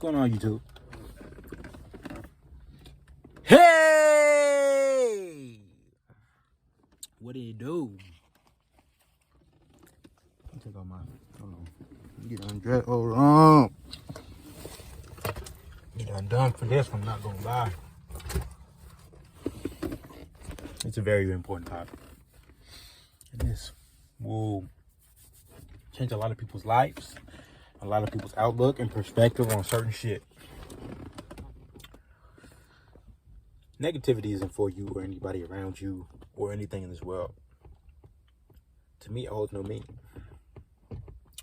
going on, YouTube? Hey! What did it do? Let me take off my... Hold on. Get undressed. Hold on. Get undone for this one, not gonna lie. It's a very important topic. It is. Will change a lot of people's lives, a lot of people's outlook and perspective on certain shit. Negativity isn't for you or anybody around you or anything in this world. To me, it holds no meaning.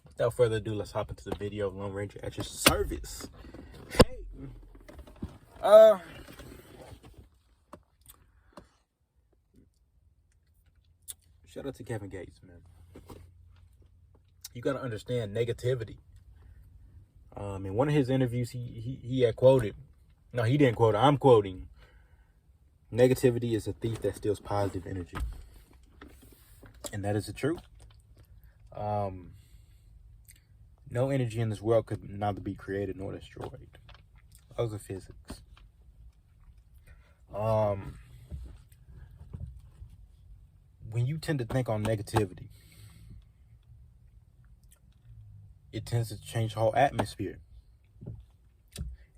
Without further ado, let's hop into the video. Lone Ranger at your service. Hey. Shout out to Kevin Gates, man. You gotta understand negativity. In one of his interviews, he had quoted. No, he didn't quote it. I'm quoting. Negativity is a thief that steals positive energy. And that is the truth. No energy in this world could neither be created nor destroyed. Laws of physics. When you tend to think on negativity, it tends to change the whole atmosphere.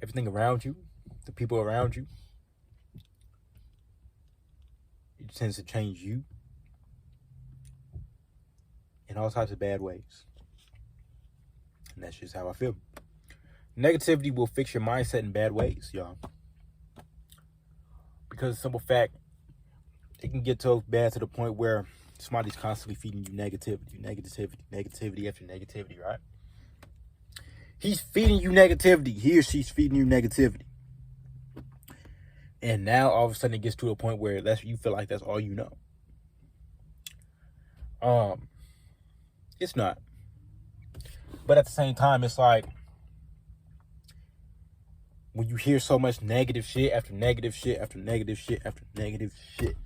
Everything around you, the people around you, it tends to change you in all types of bad ways. And that's just how I feel. Negativity will fix your mindset in bad ways, y'all. Because simple fact, it can get so bad to the point where somebody's constantly feeding you negativity after negativity, right? He's feeding you negativity. He or she's feeding you negativity. And now all of a sudden it gets to a point where you feel like that's all you know. It's not. But at the same time, it's like when you hear so much negative shit after negative shit after negative shit after negative shit,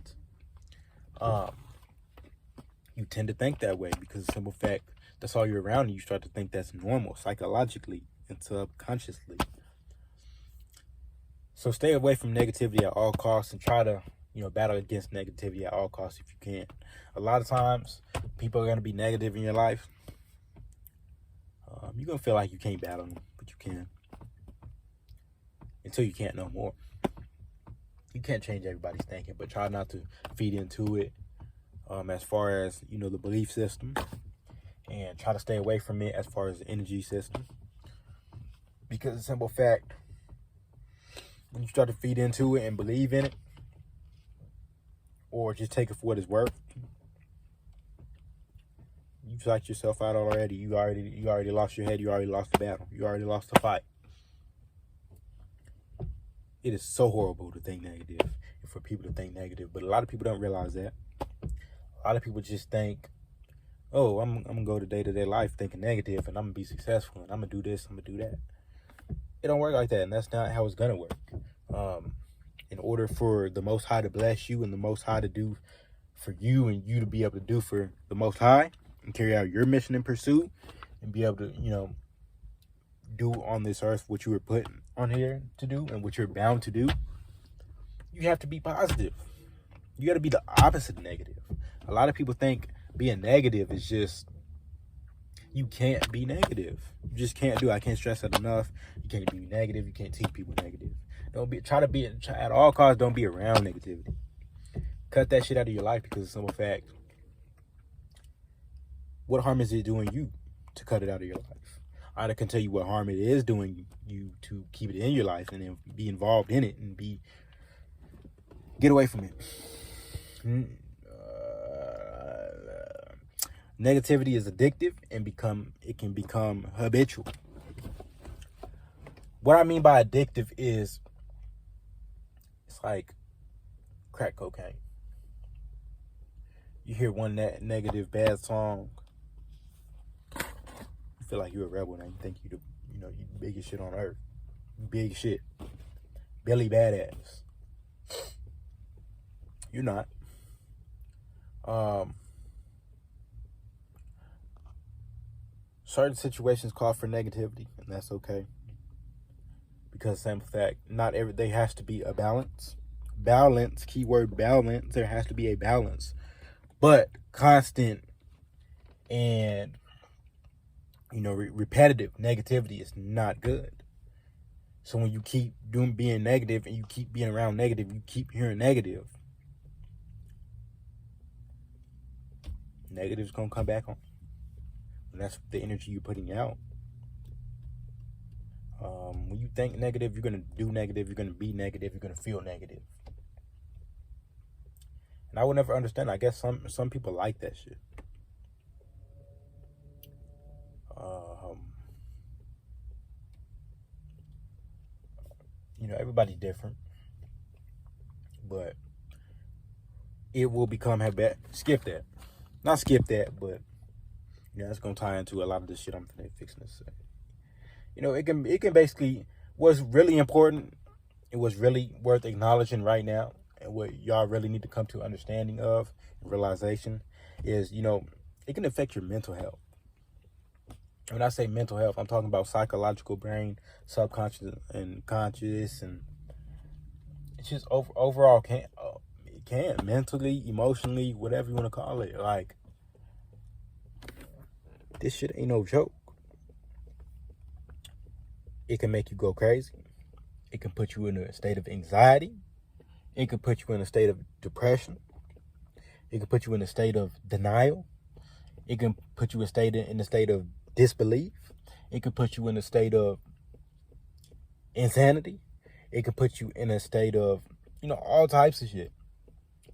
you tend to think that way because the simple fact that's all you're around and you start to think that's normal psychologically and subconsciously. So stay away from negativity at all costs and try to, battle against negativity at all costs if you can. A lot of times, people are going to be negative in your life. You're going to feel like you can't battle them, but you can. Until you can't no more. You can't change everybody's thinking, but try not to feed into it as far as, the belief system. And try to stay away from it as far as the energy system. Because the simple fact, when you start to feed into it and believe in it, or just take it for what it's worth, you psyched yourself out already. You already lost your head. You already lost the battle. You already lost the fight. It is so horrible to think negative and for people to think negative, but a lot of people don't realize that. A lot of people just think, oh, I'm gonna go to day-to-day life thinking negative and I'm gonna be successful and I'm gonna do this, I'm gonna do that. It don't work like that, and that's not how it's gonna work. In order for the Most High to bless you and the Most High to do for you and you to be able to do for the Most High and carry out your mission and pursuit and be able to, do on this earth what you were put on here to do and what you're bound to do, you have to be positive. You got to be the opposite of negative. A lot of people think being negative is just, you can't be negative. You just can't do it. I can't stress that enough. You can't be negative. You can't teach people negative. At all costs, don't be around negativity. Cut that shit out of your life because of the simple fact, what harm is it doing you to cut it out of your life? I can tell you what harm it is doing you to keep it in your life and then be involved in it and get away from it. Negativity is addictive and it can become habitual. What I mean by addictive is it's like crack cocaine. You hear one negative bad song, you feel like you're a rebel now. You think you the biggest shit on earth. Big shit. Billy Badass. You're not. Certain situations call for negativity, and that's okay. because simple fact, not everything has to be a balance. Balance, keyword balance. There has to be a balance, but constant and repetitive negativity is not good. So when you keep being negative and you keep being around negative, you keep hearing negative. Negative's gonna come back on. And that's the energy you're putting out. When you think negative, you're gonna do negative, you're gonna be negative, you're gonna feel negative. And I will never understand. I guess some people like that shit. Everybody's different, but it will become skip that. Not skip that, but that's gonna tie into a lot of this shit I'm fixing to say. It can basically, what's really important and what's really worth acknowledging right now, and what y'all really need to come to understanding of and realization is, it can affect your mental health. When I say mental health, I'm talking about psychological, brain, subconscious, and conscious, and it's just overall it can mentally, emotionally, whatever you want to call it. Like, this shit ain't no joke. It can make you go crazy. It can put you in a state of anxiety. It can put you in a state of depression. It can put you in a state of denial. It can put you in a state of disbelief. It can put you in a state of insanity. It can put you in a state of, all types of shit.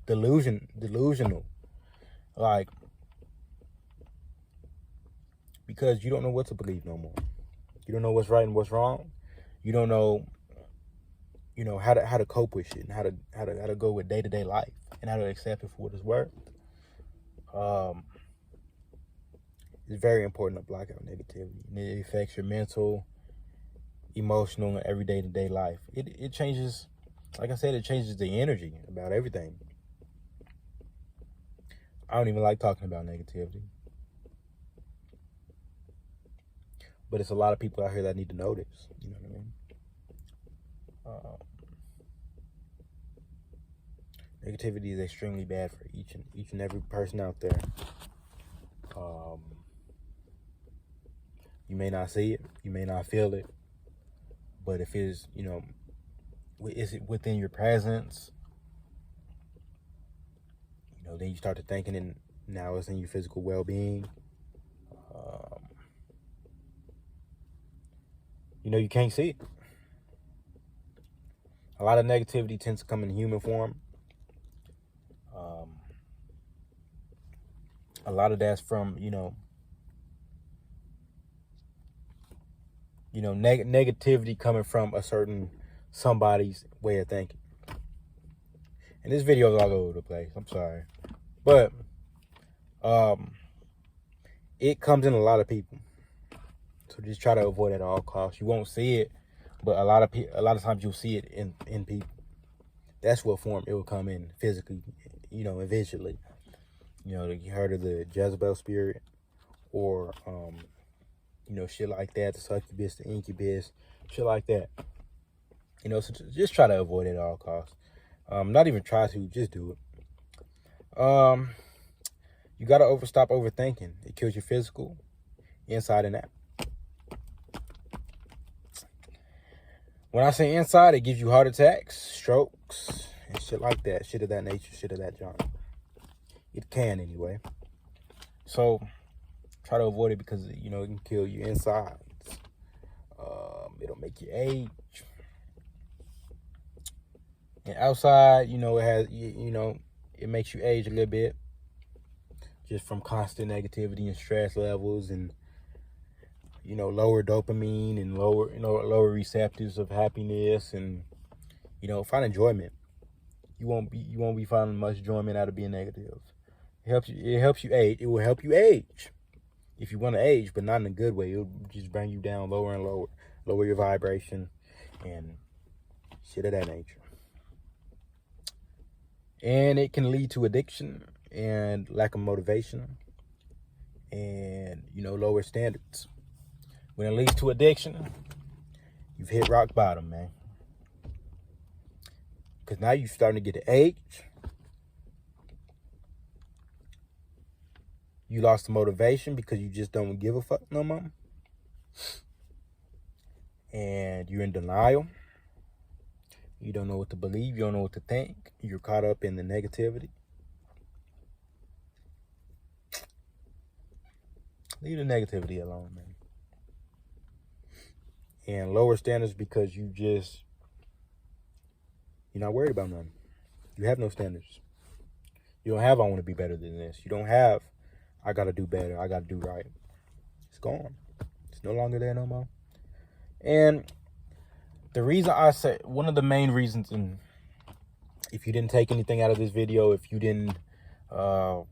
Delusional. Like, because you don't know what to believe no more. You don't know what's right and what's wrong. You don't know, how to cope with shit and how to go with day-to-day life and how to accept it for what it's worth. It's very important to block out negativity. And it affects your mental, emotional, and every day-to-day life. It changes, like I said, it changes the energy about everything. I don't even like talking about negativity. But it's a lot of people out here that need to know this. You know what I mean? Negativity is extremely bad for each and every person out there. You may not see it, you may not feel it, but if it's, is it within your presence? Then you start to thinking, and now it's in your physical well-being. You can't see it. A lot of negativity tends to come in human form. A lot of that's from, negativity coming from a certain somebody's way of thinking. And this video is all over the place. I'm sorry. But it comes in a lot of people. So just try to avoid it at all costs. You won't see it, but a lot of times you'll see it in people. That's what form it will come in physically, and visually. You heard of the Jezebel spirit, or shit like that, the succubus, the incubus, shit like that. So just try to avoid it at all costs. Not even try to, just do it. You gotta stop overthinking. It kills your physical, inside and out. When I say inside, it gives you heart attacks, strokes, and shit like that. Shit of that nature, shit of that genre. It can anyway. So try to avoid it because, it can kill you inside. It'll make you age. And outside, it has, it makes you age a little bit. Just from constant negativity and stress levels and, lower dopamine and lower receptors of happiness and, find enjoyment. You won't be finding much enjoyment out of being negative. It helps you age. It will help you age if you want to age, but not in a good way. It'll just bring you down lower and lower your vibration and shit of that nature. And it can lead to addiction and lack of motivation and, lower standards. When it leads to addiction, You've hit rock bottom, man. Because now you're starting to get an age. You lost the motivation because you just don't give a fuck no more. And you're in denial. You don't know what to believe. You don't know what to think. You're caught up in the negativity. Leave the negativity alone, man. And lower standards because you're not worried about nothing. You have no standards. You don't have, I want to be better than this. You don't have, I got to do better. I got to do right. It's gone. It's no longer there no more. And the reason I say, one of the main reasons, and if you didn't take anything out of this video, if you didn't, you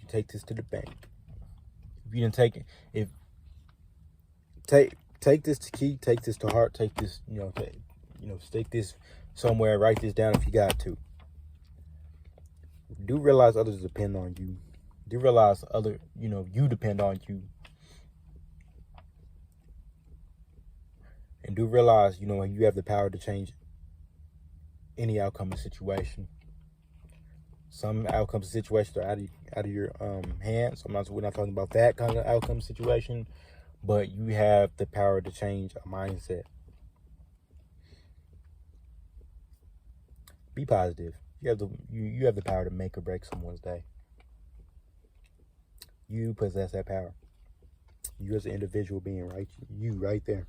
take this to the bank. If you didn't take it, take this to key, take this to heart, take this, stick this somewhere, write this down if you got to. Do realize others depend on you. Do realize you depend on you. And do realize, you have the power to change any outcome of the situation. Some outcomes of situations are out of your hands. We're not talking about that kind of outcome situation, but you have the power to change a mindset. Be positive. You have the power to make or break someone's day. You possess that power. You as an individual being, right? You right there.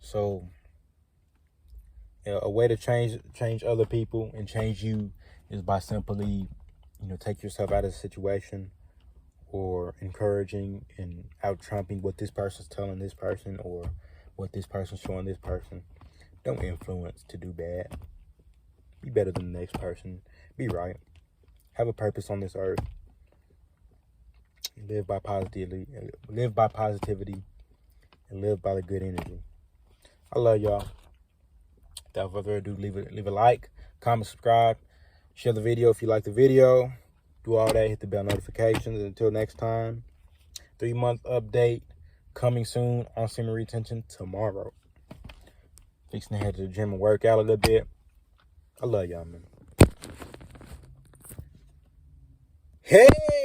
So, a way to change other people and change you is by simply, take yourself out of the situation, or encouraging and out trumping what this person's telling this person or what this person's showing this person. Don't influence to do bad. Be better than the next person. Be right. Have a purpose on this earth. Live by positivity. Live by positivity, and live by the good energy. I love y'all. Without further ado, leave a like, comment, subscribe, share the video if you like the video. Do all that. Hit the bell notifications. Until next time, 3-month update coming soon on semen retention tomorrow. Fixing to head to the gym and work out a little bit. I love y'all, man. Hey!